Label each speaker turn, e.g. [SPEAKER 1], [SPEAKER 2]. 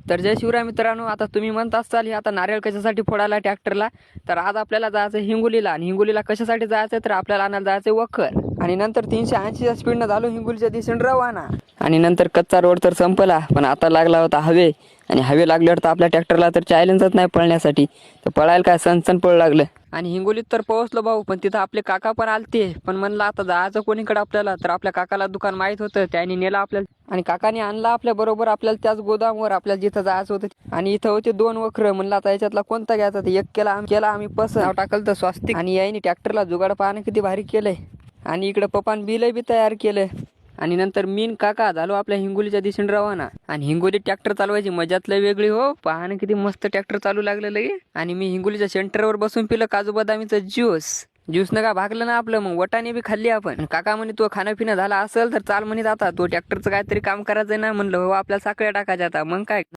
[SPEAKER 1] तर जय शिवराय मित्रांनो, आता तुम्ही म्हणत असाल हे आता नारळ कशासाठी फोडायला ट्रॅक्टरला. तर आज आपल्याला जायचं हिंगोलीला, आणि हिंगोलीला कशासाठी जायचं तर आपल्याला आणायला जायचं वखर. आणि नंतर 380च्या स्पीडनं झालो हिंगोलीच्या दिशेने रवाना. आणि नंतर कच्चा रोड तर संपला, पण आता लागला होता हवे. आणि हवे लागल्यावर तर आपल्या ट्रॅक्टरला तर चॅलेंजच नाही पळण्यासाठी, तर पळायला काय सनसन पळ लागलं. आणि हिंगोलीत तर पोहोचलो भाऊ, पण तिथं आपले काका पण आलते. पण म्हणलं आता जायचं कोणीकडे आपल्याला, तर आपल्या काकाला दुकान माहीत होतं, त्याने नेलं आपल्याला. आणि काकाने आणला आपल्या बरोबर आपल्याला त्याच गोदामवर आपल्याला जिथं जायचं होतं. आणि इथं होते 2 वखरं. म्हणलं आता याच्यातला कोणता घ्यायचा, तर एक केला आम्ही पसंत, टाकलं तर स्वस्तिक. आणि याने ट्रॅक्टरला जुगाड पाहणं किती भारी केलंय. आणि इकडे पप्पान बिल बी तयार केलं. आणि नंतर मीन काका झालो आपल्या हिंगोलीच्या दिशेने रवाना. आणि हिंगोलीत ट्रॅक्टर चालवायची मजाच लय वेगळी हो. पाहणं किती मस्त ट्रॅक्टर चालू लागलं लगे. आणि मी हिंगोलीच्या सेंटरवर बसून पिलं काजू बदामीचं ज्यूस न का भागलं ना आपलं. मग वटाने बी खाल्ली आपण. काका म्हणे तो खाणं पिणं झाला असेल तर चाल म्हणे, आता तो ट्रॅक्टरचं काहीतरी काम करायचं ना. म्हणलं हो, आपल्याला साखळ्या टाकायच्या आता. मग काय